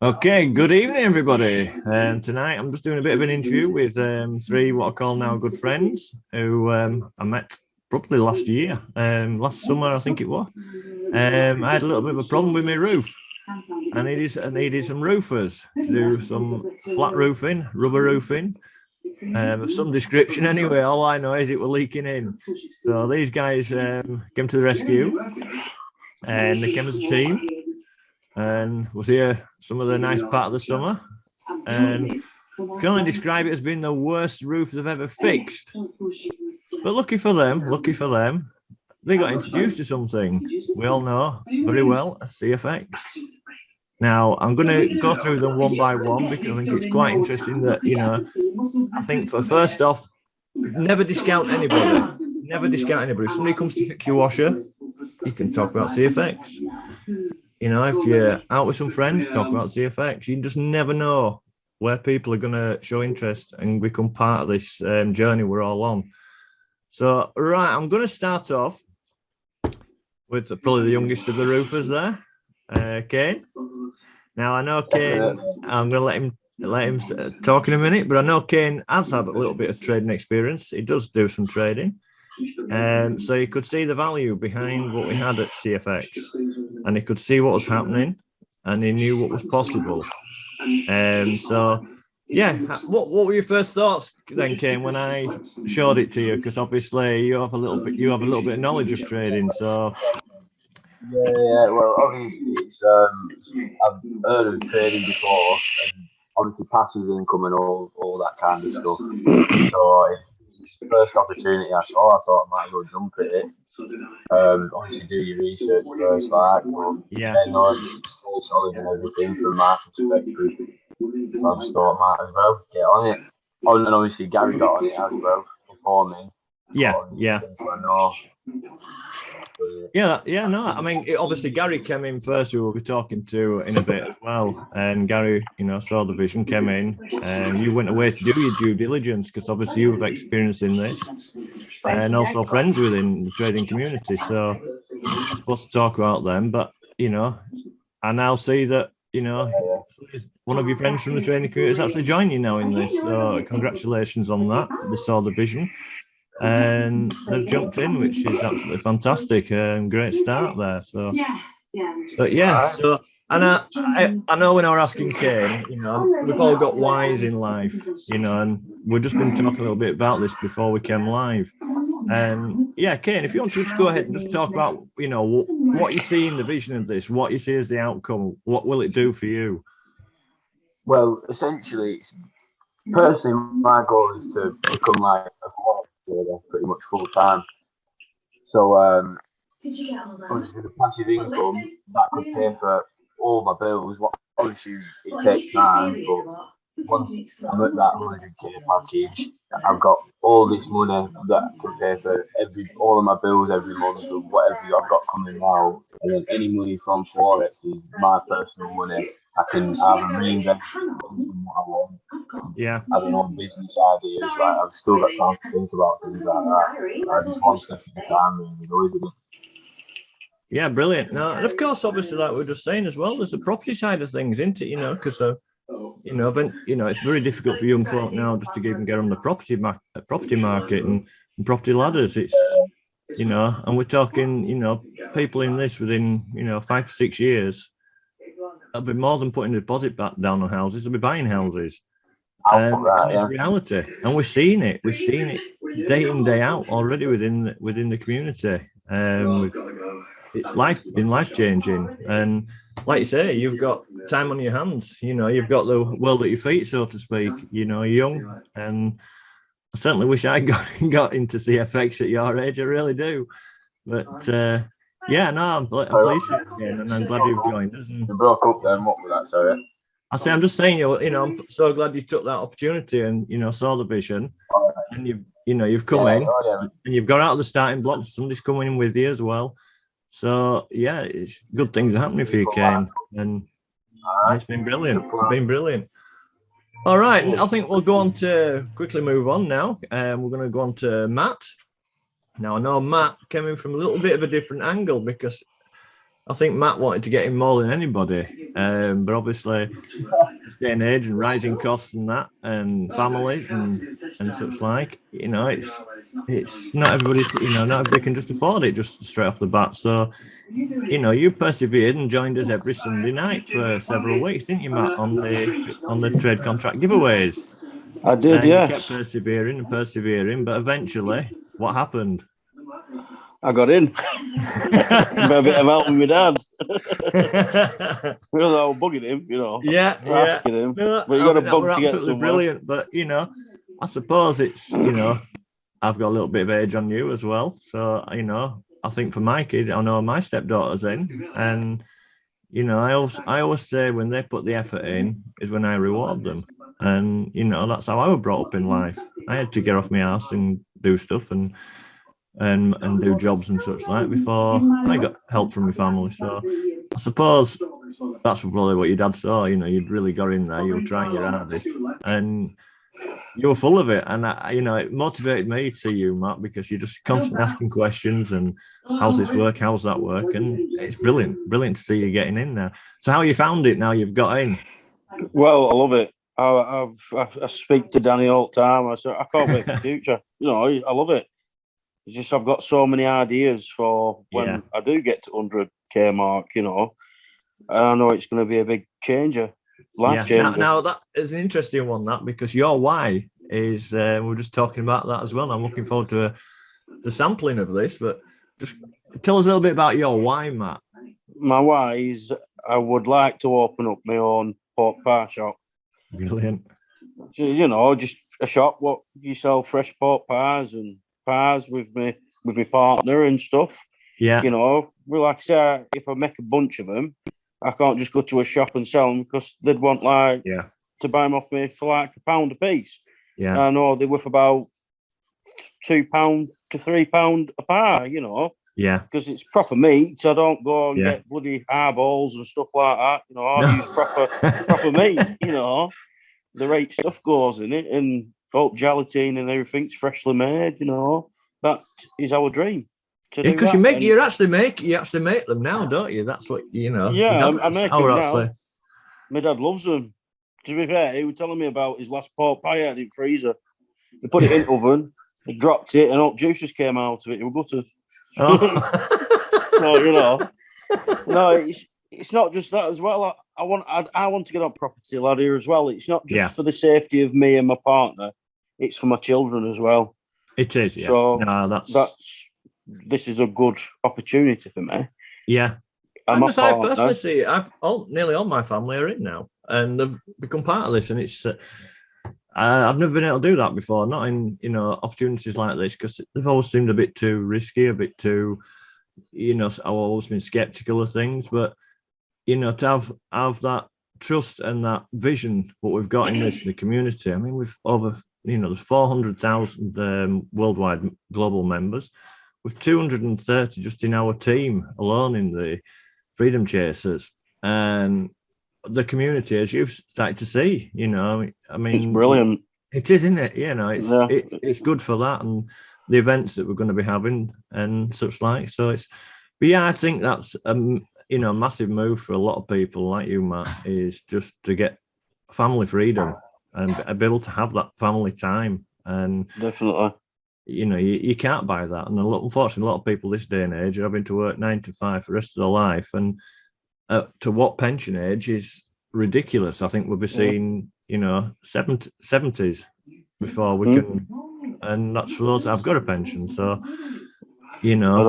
Okay, good evening, everybody. Tonight I'm just doing a bit of an interview with three what I call now good friends who I met probably last year, last summer I think it was. I had a little bit of a problem with my roof. I needed some roofers to do some flat roofing, rubber roofing, of some description anyway. All I know is it was leaking in. So these guys came to the rescue, and they came as a team and was here some of the nice part of the summer, and can only describe it as being the worst roof they've ever fixed. But lucky for them, they got introduced to something we all know very well, a CFX. Now, I'm going to go through them one by one because I think it's quite interesting that, I think for first off, never discount anybody. Never discount anybody. If somebody comes to fix your washer, you can talk about CFX. If you're out with some friends, talk about CFX. You just never know where people are going to show interest and become part of this journey we're all on. So, right, I'm going to start off with probably the youngest of the roofers there, Kane. Now, I know Kane, I'm going to let him talk in a minute, but I know Kane has had a little bit of trading experience. He does do some trading. So you could see the value behind what we had at CFX, and he could see what was happening, and he knew what was possible. So, yeah, what were your first thoughts then, Kane, when I showed it to you? Because obviously you have a little bit of knowledge of trading. So, yeah. Well, obviously it's I've heard of trading before, and obviously passive income and all that kind of stuff. So it's the first opportunity I saw. I thought I might as well jump at it. Obviously do your research first, but yeah, no, it's all solid and everything from my perspective. So I just thought I might as well get on it. Oh, and then obviously Gary got on it as well before me. Yeah. I know. No, I mean, obviously Gary came in first, who we'll be talking to in a bit as well. And Gary, saw the vision, came in, and you went away to do your due diligence because obviously you have experience in this and also friends within the trading community. So I'm supposed to talk about them, but, I now see that, one of your friends from the trading community is actually joining you now in this. So congratulations on that. They saw the vision. And they've jumped in, which is absolutely fantastic and great start there. So, but yeah, so and I know when I was asking Kane, we've all got whys in life, and we've just been talking a little bit about this before we came live. And yeah, Kane, if you want to just go ahead and just talk about, what you see in the vision of this, what you see as the outcome, what will it do for you? Well, essentially, personally, my goal is to become like a pretty much full time. So obviously the passive income that could pay for all my bills. Obviously it takes time, but once I'm at that 100k package, I've got all this money that can pay for all of my bills every month or whatever I've got coming now. And then any money from Forex is my personal money. I can either reinvest in what I want. Yeah. I don't know, business ideas. Like I've still got time to think about things like that. I just want step at a time, really. Yeah, brilliant. No, and of course, obviously, like we were just saying as well, there's the property side of things, isn't it? Because it's very difficult for young folk now just to even get on the property market and property ladders. It's and we're talking people in this within 5 to 6 years. They'll be more than putting a deposit back down on houses. They'll be buying houses. And it's reality, and we're seeing it. We're seeing it day in, day out already within the community. It's been life changing, and like you say, you've got time on your hands. You've got the world at your feet, so to speak. You're young, and I certainly wish I got into CFX at your age. I really do, but I'm pleased for you again, and I'm glad you've joined us. You broke up then. What was that? Sorry. I'm just saying, I'm so glad you took that opportunity and saw the vision, and you've come in and you've got out of the starting blocks. Somebody's coming in with you as well. So yeah, it's good things are happening for you, Kane, and it's been brilliant. All right, I think we'll go on to quickly move on now. We're going to go on to Matt. Now I know Matt came in from a little bit of a different angle because I think Matt wanted to get in more than anybody. But obviously, this day and age and rising costs and that, and families and such like, it's not everybody's, not everybody can just afford it just straight off the bat. So, you persevered and joined us every Sunday night for several weeks, didn't you, Matt, on the trade contract giveaways? I did, and yes. You kept persevering, but eventually, what happened? I got in. A bit of help with my dad. Because I was bugging him, asking him. No, but you got a bug to get absolutely somewhere. Brilliant, but I suppose it's I've got a little bit of age on you as well, so I think for my kid, I know my stepdaughter's in, and I always say when they put the effort in is when I reward them, and that's how I was brought up in life. I had to get off my ass and do stuff and do jobs and such like before I got help from my family. So I suppose that's probably what your dad saw. You'd really got in there. You were trying your hardest, and you were full of it. And it motivated me to see you, Matt, because you're just constantly asking questions and how's this work, how's that work, and it's brilliant to see you getting in there. So how you found it now you've got in? Well, I love it. I speak to Danny all the time. I say I can't wait for the future. I love it. It's just I've got so many ideas for when I do get to 100k mark, and I know it's going to be a big changer, life changer. Now that is an interesting one, that, because your why is we're just talking about that as well. I'm looking forward to the sampling of this, but just tell us a little bit about your why, Matt. My why is I would like to open up my own pork pie shop. Brilliant. Just a shop what you sell fresh pork pies and pies with my partner and stuff. Yeah. Well, like I say, if I make a bunch of them, I can't just go to a shop and sell them because they'd want to buy them off me for like £1 a piece. Yeah. I know they're worth about £2 to £3 a pie, Yeah. Because it's proper meat, so I don't go and get bloody eyeballs and stuff like that. I use proper meat, The right stuff goes in it, and all gelatin and everything's freshly made, That is our dream. Because you actually make them now, don't you? That's what Yeah, I make them now. My dad loves them. To be fair, he was telling me about his last pork pie out in the freezer. He put it in the oven, he dropped it, and all juices came out of it. It was gutted. So, no, it's not just that as well. I want to get on property ladder as well. It's not just for the safety of me and my partner. It's for my children as well. It is, yeah. So this is a good opportunity for me. Yeah. I personally see nearly all my family are in now, and they've become part of this, and it's I've never been able to do that before, not in opportunities like this, because they've always seemed a bit too risky, a bit too I've always been skeptical of things, but to have that trust and that vision what we've got in the community. I mean, we've over there's 400,000 worldwide global members, with 230 just in our team alone in the Freedom Chasers, and the community, as you've started to see, I mean, it's brilliant. It is, isn't it? It's good for that, and the events that we're going to be having and such like. So I think that's a massive move for a lot of people like you, Matt, is just to get family freedom and be able to have that family time. And definitely, you can't buy that. And unfortunately, a lot of people this day and age are having to work 9 to 5 for the rest of their life. And to what pension age is ridiculous. I think we'll be seeing, 70s before we can. And that's for those that have got a pension. So, for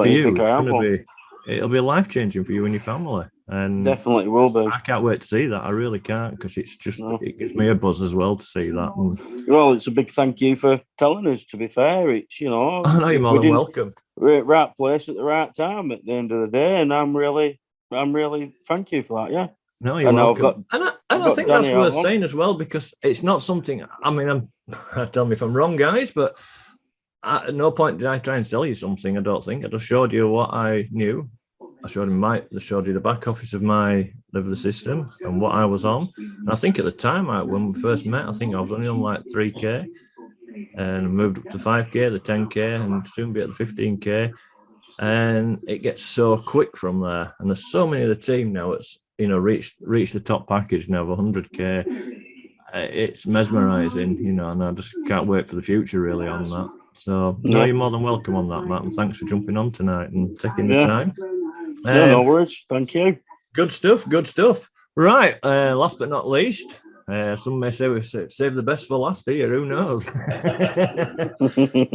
you, it'll be life-changing for you and your family. And definitely will be. I can't wait to see that. I really can't, because it's just, it gives me a buzz as well to see that. And, well, it's a big thank you for telling us, to be fair. It's, I know you're more than welcome. We're at the right place at the right time at the end of the day. And I'm really thank you for that, yeah. No, you're welcome. I think that's worth saying as well, because it's not something, I mean, tell me if I'm wrong, guys, but at no point did I try and sell you something, I don't think. I just showed you what I knew. I showed you the back office of the system and what I was on. And I think at the time, when we first met, I think I was only on like 3K, and I moved up to 5K, the 10K, and soon be at the 15K. And it gets so quick from there. And there's so many of the team now. reached the top package now of 100k. It's mesmerising, and I just can't wait for the future really on that. So no, you're more than welcome on that, Matt, and thanks for jumping on tonight and taking the time. No worries. Thank you. Good stuff. Right, last but not least, some may say we've saved the best for last here. Who knows?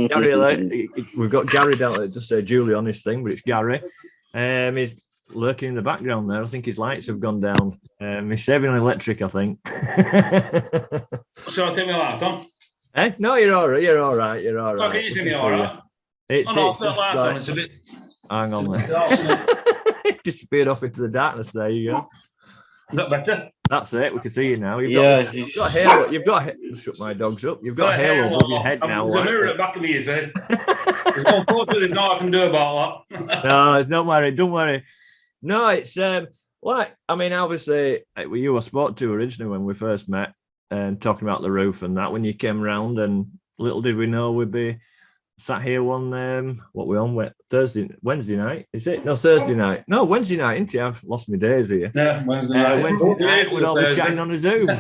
Gary, we've got Gary down there. Just say Julie on his thing, but it's Gary. He's lurking in the background there. I think his lights have gone down. He's saving on electric, I think. Shall I take my light on? No, you're all right. You're all right. So can you see me all right? It's just like, it's a bit. Hang on there. It disappeared off into the darkness. There you go. Is that better? That's it. We can see you now. You've got halo. Shut my dogs up. You've got a halo above your head now. There's a mirror at the back of me, you see. There's no photo. There's nothing I can do about that. No, don't worry. Don't worry. No, it's obviously you I spoke to originally when we first met and talking about the roof and that when you came round, and little did we know we'd be sat here one what we on Wednesday night, is it? No, Thursday night. No, Wednesday night, isn't it? I've lost my days here. Yeah, Wednesday night. Wednesday night we'd all be chatting on a Zoom.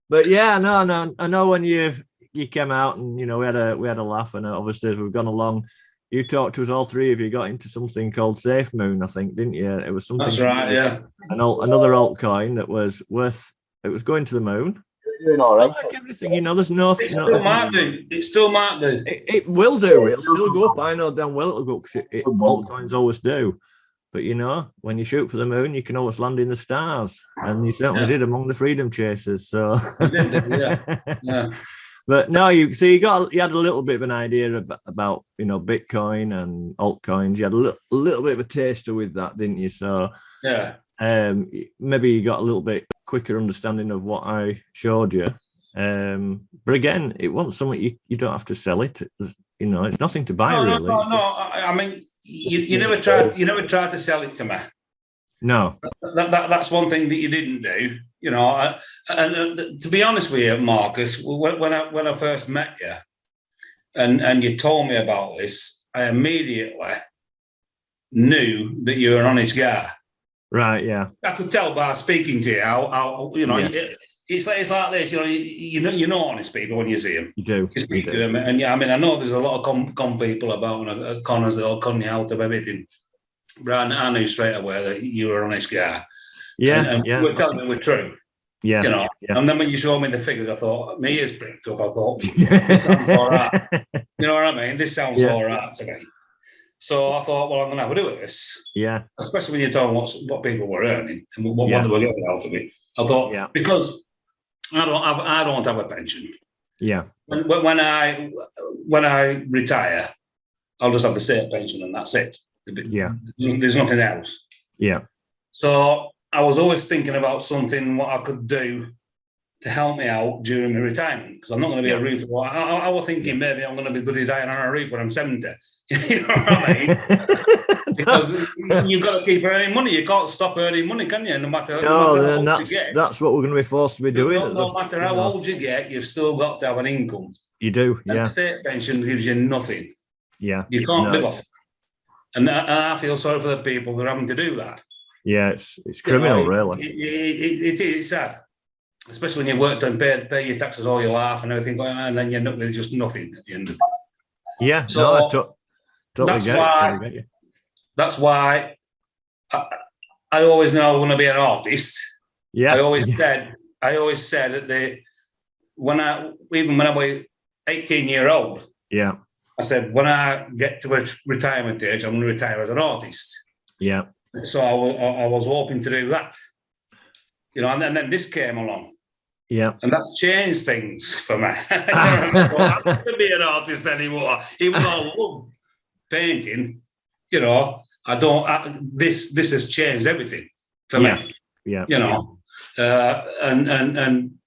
But yeah, no, I know when you came out and we had a laugh, and obviously as we've gone along, you talked to us, all three of you got into something called Safe Moon, I think, didn't you? It was something. That's right, yeah. Another altcoin that was it was going to the moon. Doing all right. Like everything, there's no. It still might do. It still might do. It will do. It'll still go up. I know damn well it'll go, because altcoins always do. But when you shoot for the moon, you can always land in the stars, and you certainly did among the freedom chasers. So. Yeah. But no, you had a little bit of an idea about Bitcoin and altcoins. You had a little bit of a taster with that, didn't you? So yeah, maybe you got a little bit quicker understanding of what I showed you. But again, it wasn't something you don't have to sell it. It's nothing to buy really. No. I mean, you never tried to sell it to me. No, that's one thing that you didn't do. And to be honest with you, Marcus, when I first met you, and you told me about this, I immediately knew that you were an honest guy. Right? Yeah. I could tell by speaking to you how it's like this. You know honest people when you see them. You do. You speak to them, and I know there's a lot of con people about conners that'll con you out of everything. But I knew straight away that you were an honest guy. Yeah, and yeah. we're telling me we're true. Yeah, Yeah. And then when you showed me the figures, I thought, my ears pricked up. I thought, this sounds all right. You know what I mean? This sounds all right to me. So I thought, well, I'm going to have a do with this. Yeah. Especially when you're talking what people were earning and what they were getting out of it. I thought, because I don't have a pension. Yeah. When I retire, I'll just have the state pension and that's it. Yeah. There's nothing else. Yeah. So I was always thinking about something what I could do to help me out during my retirement, because I'm not going to be a roofer. I was thinking maybe I'm going to be bloody dying on a roof when I'm 70. You know what I mean? Because you've got to keep earning money. You can't stop earning money, can you? No matter how old you get. That's what we're going to be forced to be doing. No matter how old you get, you've still got to have an income. You do, and the state pension gives you nothing. Yeah. You can't live off it. And I feel sorry for the people that are having to do that. Yeah, it's criminal, really. It is sad, especially when you worked and pay your taxes all your life and everything, and then you end up with just nothing at the end of it. Yeah, so totally get it. That's why I always knew I was going to be an artist. Yeah, I always said that when I was 18-year-old. Yeah. I said, when I get to a retirement age, I'm going to retire as an artist. Yeah. So I was hoping to do that. And then this came along. Yeah. And that's changed things for me. I don't want to be an artist anymore. Even though I love painting, this has changed everything for me. Yeah. And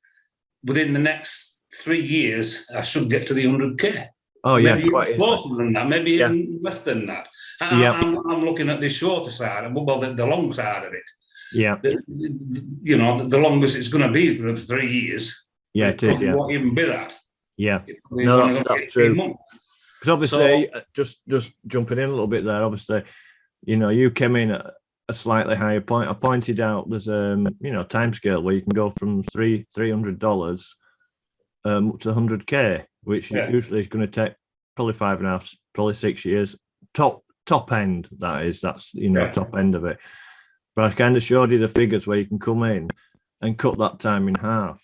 within the next 3 years, I should get to the 100K. Oh, yeah, maybe quite closer than that, maybe even less than that. I'm looking at the shorter side, well, the long side of it. Yeah. The longest it's going to be is going to be 3 years. Yeah, it is. Yeah. Won't even be that. Yeah. No, that's true. Because obviously, just jumping in a little bit there, obviously, you came in at a slightly higher point. I pointed out there's time scale where you can go from $300 up to 100K, which usually is going to take probably 5.5, probably 6 years. Top end, that's top end of it. But I kind of showed you the figures where you can come in and cut that time in half.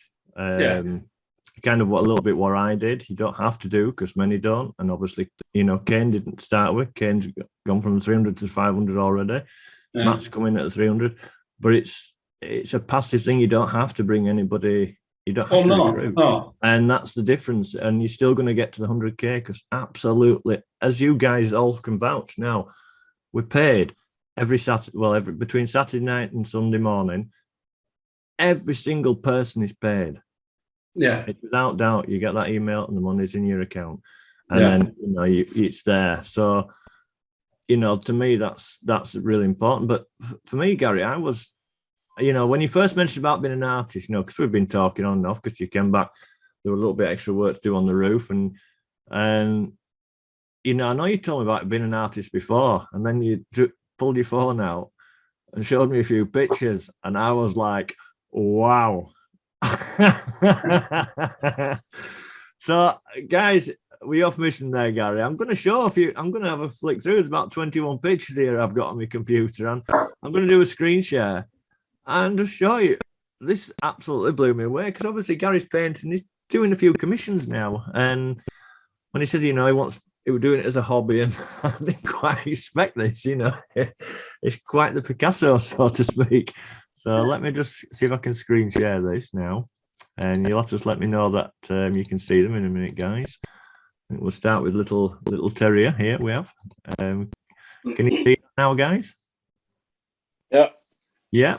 Kind of a little bit what I did. You don't have to do, because many don't. And obviously, Kane didn't start with. Kane's gone from 300 to 500 already. Yeah. Matt's coming at 300. But it's a passive thing. You don't have to bring anybody. You don't have to recruit. No. And that's the difference. And you're still going to get to the 100K, because absolutely, as you guys all can vouch now, we're paid every Saturday, between Saturday night and Sunday morning. Every single person is paid. Yeah, it's without doubt. You get that email and the money's in your account, and then it's there. So, to me, that's really important. But for me, Gary, I was, when you first mentioned about being an artist, because we've been talking on and off, because you came back, there were a little bit extra work to do on the roof, and I know you told me about being an artist before, and then you pulled your phone out and showed me a few pictures, and I was like, wow. So, guys, with your permission there, Gary, I'm going to show a few. I'm going to have a flick through. There's about 21 pictures here I've got on my computer, and I'm going to do a screen share and just show you. This absolutely blew me away, because obviously Gary's painting. He's doing a few commissions now, and when he said, he was doing it as a hobby, and I didn't quite expect this. It's quite the Picasso, so to speak. So let me just see if I can screen share this now, and you'll have to just let me know that you can see them in a minute, guys. We'll start with little terrier here. We have. Can you see it now, guys? Yeah. Yeah.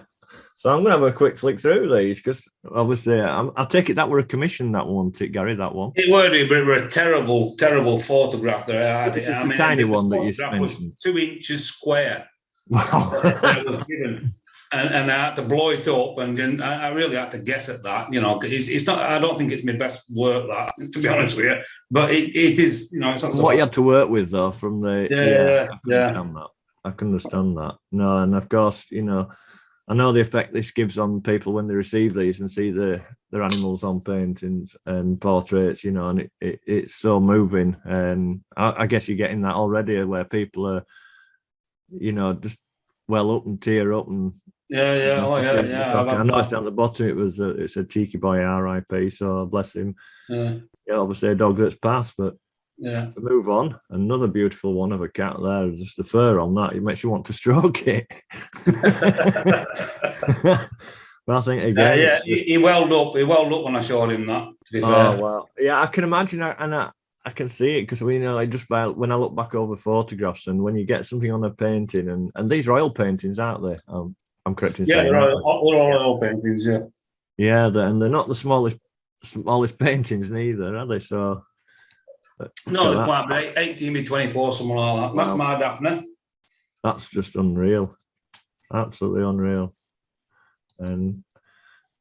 So I'm going to have a quick flick through these, because obviously I'll take it that were a commission, that one, Gary, that one. It were, but it were a terrible photograph there. It's just a tiny one that you mentioned. 2 inches square. Wow. That was given. And I had to blow it up, and I really had to guess at that. It's not. I don't think it's my best work, that, to be honest with you. But it is. It's not so what you had to work with, though, from the understand that. I can understand that. No, and of course, I know the effect this gives on people when they receive these and see their animals on paintings and portraits. And it's so moving. And I guess you're getting that already, where people are, just well up and tear up and. Yeah. I noticed down the bottom it said "Cheeky Boy R.I.P." So bless him. Yeah, obviously a dog that's passed, but to move on. Another beautiful one of a cat there. Just the fur on that, it makes you want to stroke it. Well, I think again, he welled up. He welled up when I showed him that. To be fair. Well, yeah, I can imagine, and I can see it, because when I look back over photographs, and when you get something on a painting, and these are oil paintings, aren't they? I'm correct in saying they're all oil paintings, yeah. Yeah, and they're not the smallest paintings neither, are they? So no, they're quite big, 18 by 24, something like that. That's my Daphne. That's just unreal, absolutely unreal. And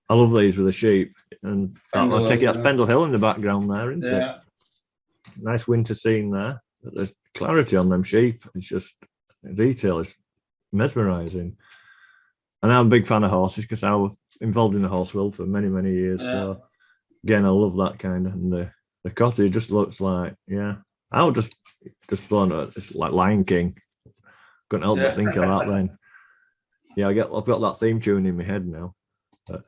I love these with the sheep, and I take it that's Pendle Hill in the background there, isn't it? Nice winter scene there. But there's clarity on them sheep. It's just detail is mesmerising. And I'm a big fan of horses, because I was involved in the horse world for many, many years. So again, I love that kind of. And the cottage just looks like, I would just blown it. It's like Lion King. Couldn't help but think of that then. Yeah, I've got that theme tune in my head now. But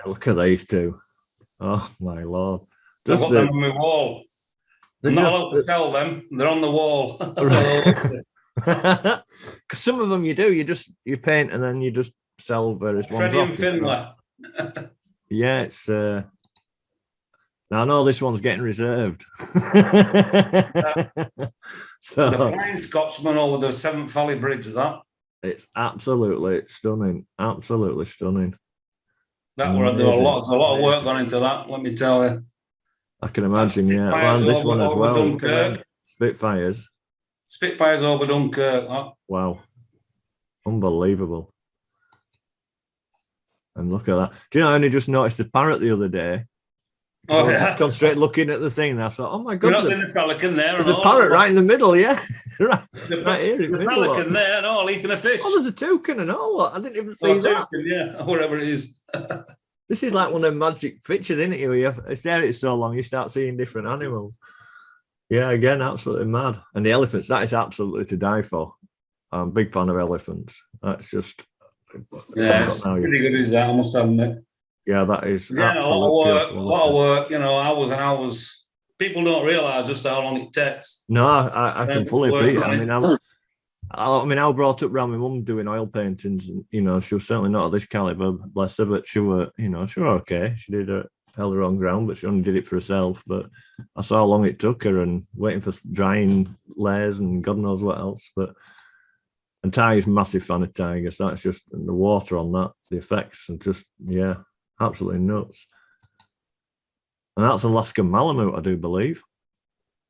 look at these two. Oh my Lord! I've got them on my wall. I'm not allowed to sell them. They're on the wall. Because some of them you paint and then you just sell various ones. Freddie and Finlay. Yeah, it's. Now I know this one's getting reserved. So, the Flying Scotsman over the 7th Valley Bridge, is that? It's absolutely stunning. Absolutely stunning. There's a lot of work gone into that, let me tell you. I can imagine, yeah. Well, and this one as well. Spitfires. Spitfires over Dunkirk. Oh. Wow. Unbelievable. And look at that. Do you know, I only just noticed the parrot the other day. Oh, I was yeah. just concentrated looking at the thing, and I thought, oh my You're God, not seeing the pelican there. there's a parrot right in the middle, yeah. right here in The the middle. pelican there and all, eating a fish. Oh, there's a toucan and all. I didn't even see that. Toucan, yeah, whatever it is. This is like one of them magic pictures, isn't it? Where you stare at it so long, you start seeing different animals. Yeah, again, absolutely mad. And the elephants, that is absolutely to die for. I'm a big fan of elephants. That's just... Yeah, it's pretty good, is that? I must admit. Yeah, that is yeah, a lot of work, hours and hours. People don't realise just how long it takes. No, I can fully appreciate it. I mean, I was brought up around my mum doing oil paintings, and she was certainly not at this caliber, bless her, but she were okay. She held her own ground, but she only did it for herself. But I saw how long it took her, and waiting for drying layers and God knows what else. And Tiger's a massive fan of tigers. That's just the water on that, the effects, and just absolutely nuts. And that's Alaska Malamute, I do believe.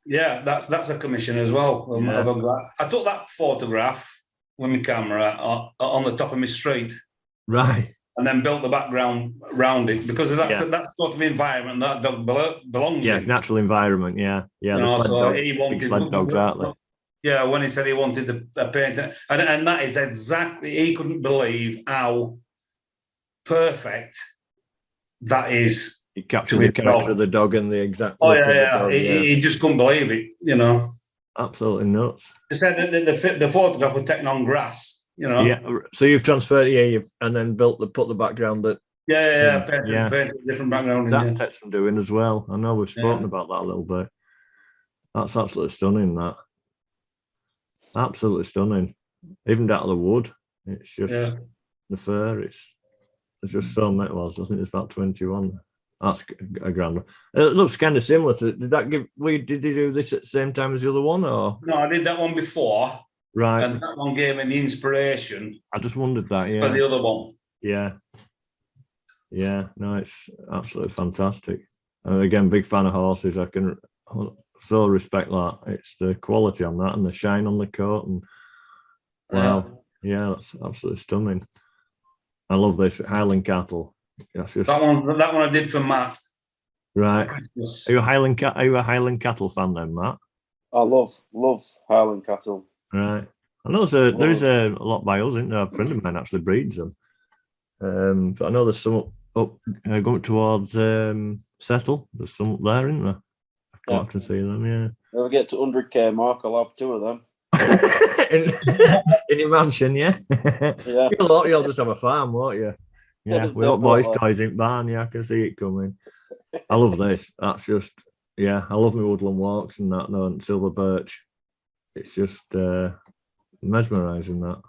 Yeah, that's a commission as well. I took that photograph with my camera on the top of my street. Right. And then built the background around it because that's sort of environment that dog belongs in. It's natural environment, yeah. Sled dogs, aren't they? Yeah, when he said he wanted a painting. And that is exactly, he couldn't believe how perfect that is. He captured the character of the dog and the exact. Oh, yeah. He just couldn't believe it, Absolutely nuts. He said the photograph was taken on grass, Yeah, so you've transferred and then put the background that. Painted a different background. That takes some doing as well. I know we've spoken about that a little bit. That's absolutely stunning, that. Absolutely stunning. Even down to the wood. It's just the fur, it's just so metal. I think it's about 21. That's a grand one. It looks kind of similar to. Did you do this at the same time as the other one, or? No, I did that one before. Right. And that one gave me the inspiration. I just wondered that, for the other one. Yeah. Yeah. No, it's absolutely fantastic. And again, big fan of horses. I can so respect that. It's the quality on that and the shine on the coat, and wow, that's absolutely stunning. I love this Highland cattle. That's just that one I did for Matt. Right. Are you a Highland cattle fan then, Matt? I love Highland cattle. Right. I know there's a lot by us, isn't there? A friend of mine actually breeds them. But I know there's some up going towards Settle. There's some up there, isn't there? I can't often see them, yeah. If I get to 100k mark, I'll have 2 of them. in your mansion, yeah? Yeah. You'll just have a farm, won't you? Yeah, we got boys' toys in barn, I can see it coming. I love this. That's just, I love my woodland walks and that, and silver birch. It's just mesmerising, that.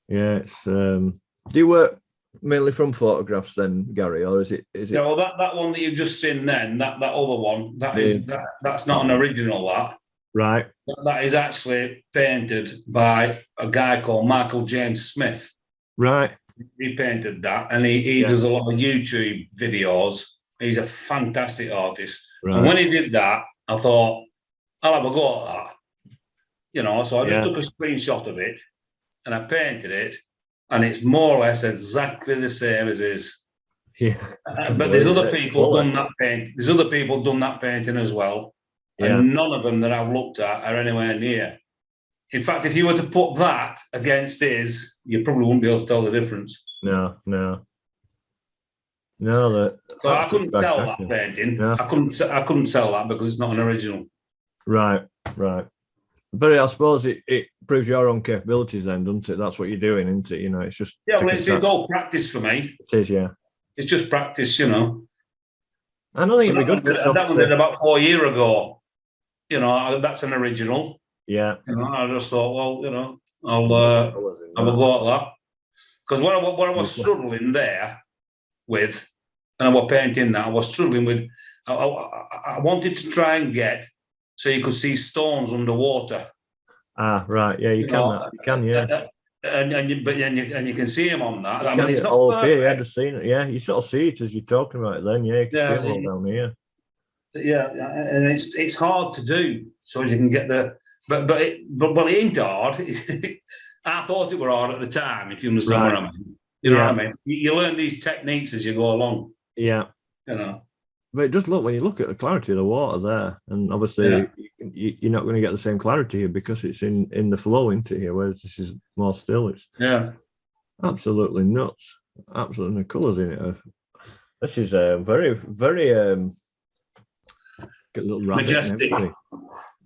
Yeah, it's... do you work mainly from photographs then, Gary, or is it? Yeah, well, that one that you've just seen then, that other one, that's not an original, that. Right. That is actually painted by a guy called Michael James Smith. Right. He painted that, and he does a lot of YouTube videos. He's a fantastic artist. Right. And when he did that, I thought, I'll have a go at that. So I just took a screenshot of it, and I painted it, and it's more or less exactly the same as his. Yeah. But there's other people done that paint. There's other people done that painting as well. Yeah. And none of them that I've looked at are anywhere near. In fact, if you were to put that against his, you probably wouldn't be able to tell the difference. No. So I couldn't sell that painting. No. I couldn't sell that because it's not an original. Right. But I suppose it proves your own capabilities then, doesn't it? That's what you're doing, isn't it? It's just... Yeah, well, it's all practice for me. It is, yeah. It's just practice, I don't think it'd be good. That one did about 4 years ago. That's an original. Yeah. I just thought, well, I'll have a go at that. Because what I was struggling there with, and I was painting that, I was struggling with, I wanted to try and get so you could see stones underwater. Ah, right. Yeah, you can, yeah. And you can see them on that. It's not all up here. I've just seen it. Yeah, you sort of see it as you're talking about it. Then, you can see it all down here. Yeah, and it's hard to do, so you can get the. But it ain't hard. I thought it were hard at the time. If you understand what I mean, you know what I mean. You learn these techniques as you go along. Yeah. but it does look, when you look at the clarity of the water there, and obviously you're not going to get the same clarity here because it's in the flow into here, whereas this is more still. It's absolutely nuts. Absolutely, the colours in it. This is very, very get a little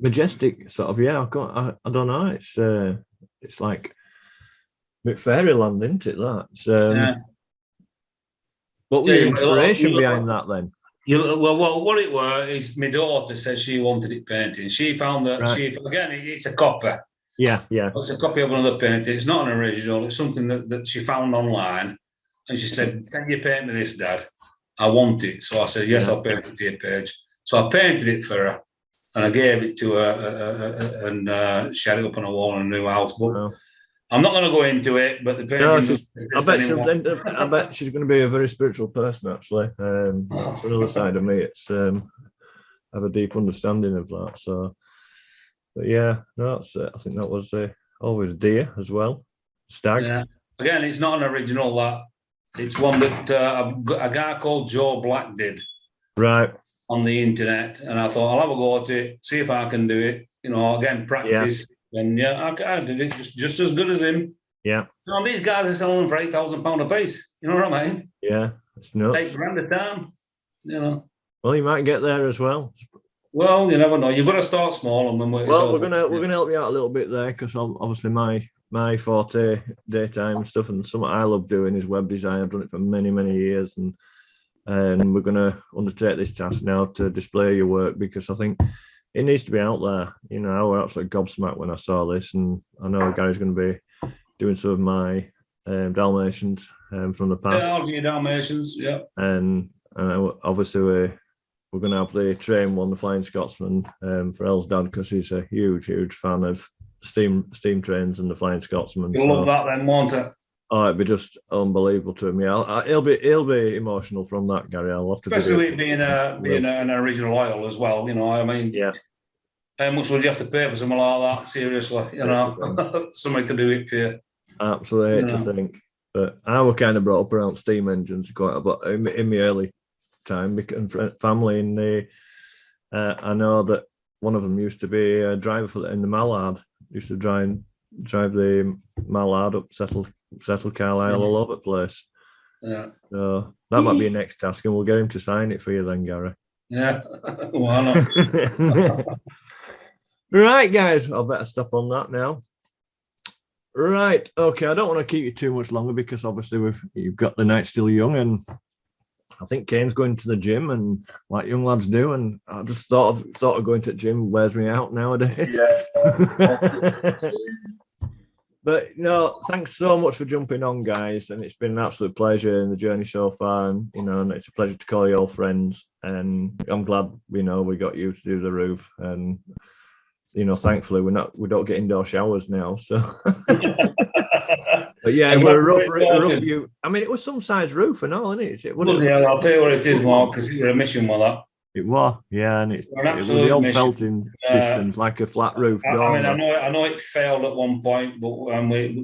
majestic sort of. Yeah, I don't know. It's like a bit fairyland, isn't it? That. What was the inspiration behind that then? Well, what it were is my daughter said she wanted it painted. She found that it's a copy. Yeah. It's a copy of another painting. It's not an original. It's something that she found online, and she said, "Can you paint me this, Dad? I want it." So I said, "Yes, I'll paint it for you, Paige." So I painted it for her, and I gave it to her, and she had it up on a wall in a new house. But I'm not going to go into it. But the painting, I bet she's going to be a very spiritual person. Actually, that's another side of me. It's I have a deep understanding of that. So, but yeah, no, I think that was always deer as well, stag. Yeah. Again, it's not an original. That it's one that a guy called Joe Black did. Right. On the internet, and I thought I'll have a go at it, see if I can do it. Again, practice. And I did it just as good as him. Yeah. These guys are selling them for £8,000 a piece. You know what I mean? Yeah, it's nuts. £8,000 a time. Well, you might get there as well. Well, you never know. You've got to start small and then work. Well, we're gonna help you out a little bit there because obviously my forte, daytime stuff, and something I love doing is web design. I've done it for many, many years, and we're going to undertake this task now to display your work because I think it needs to be out there. I was absolutely gobsmacked when I saw this, and I know Gary's going to be doing some of my Dalmatians from the past. Yeah, I'll Dalmatians, yeah. And obviously we're going to have the train one, the Flying Scotsman, for Elle's dad because he's a huge, huge fan of steam trains and the Flying Scotsman. You'll love that then, won't it? Oh, it'd be just unbelievable to me. He'll be emotional from that, Gary. I'll have to, especially being an original oil as well. I mean, yeah. How much would you have to pay for something like that? Seriously, somebody to do it for you. Absolutely, to think. But I was kind of brought up around steam engines quite a bit in my early time because family in the. I know that one of them used to be a driver in the Mallard. Used to drive the Mallard up, settle Carlisle all over the place. Yeah. So that might be your next task, and we'll get him to sign it for you then, Gary. Yeah. Why not? Right, guys, I'll better stop on that now. Right, okay, I don't want to keep you too much longer because obviously you've got the night still young, and I think Kane's going to the gym, and like young lads do, and I just thought of going to the gym wears me out nowadays. Yeah. But no, thanks so much for jumping on, guys, and it's been an absolute pleasure in the journey so far, and and it's a pleasure to call you all friends, and I'm glad we got you to do the roof, and thankfully we don't get indoor showers now, so. But yeah, we're a rough view. I mean, it was some size roof and all, isn't it? Yeah, I'll tell you what it is, Mark, because it was a mission with that. It was, yeah, and it was the old belting systems, like a flat roof. I mean, I know it failed at one point, but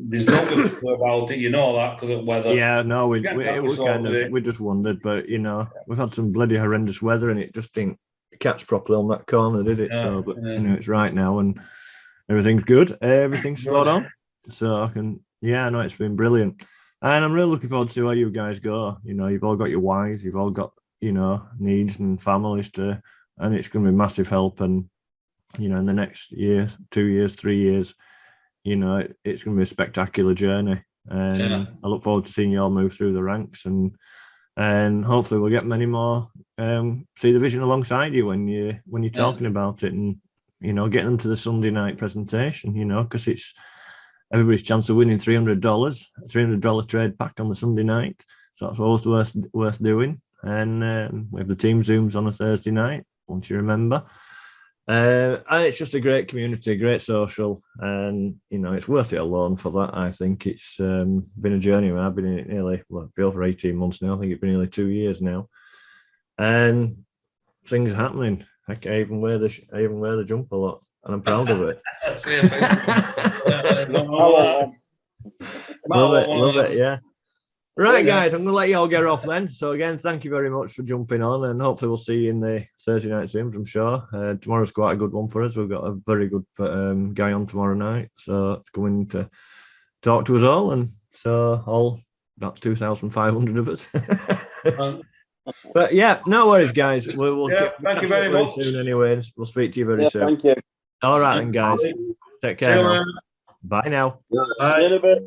there's no good to do about it. You know that because of weather. Yeah, no, we just wondered, but we've had some bloody horrendous weather, and it just didn't catch properly on that corner, did it? Yeah, but it's right now, and everything's good. Everything's spot on. So I can, no, it's been brilliant, and I'm really looking forward to see where you guys go. You've all got your wives, you've all got needs and families and it's going to be massive help. And in the next year, 2 years, 3 years, it's going to be a spectacular journey. And I look forward to seeing you all move through the ranks, and hopefully we'll get many more see the vision alongside you when you're talking about it, and getting them to the Sunday night presentation. Because it's everybody's chance of winning $300 trade pack on the Sunday night, so that's always worth doing. And we have the team Zooms on a Thursday night, once you remember. And it's just a great community, great social, and it's worth it alone for that. I think it's been a journey. I've been in it nearly be over 18 months now. I think it's been nearly 2 years now, and things are happening. Heck, I even wear the jumper a lot, and I'm proud of it. Love it, yeah. Right, guys, I'm going to let you all get off then. So again, thank you very much for jumping on, and hopefully we'll see you in the Thursday night Sims, I'm sure. Tomorrow's quite a good one for us. We've got a very good guy on tomorrow night, so coming to talk to us all, and so all about 2,500 of us. But yeah, no worries, guys. We'll thank you very much. Soon, anyways. We'll speak to you very soon. Thank you. All right, then, guys. Take care. Now. Bye now. Bye.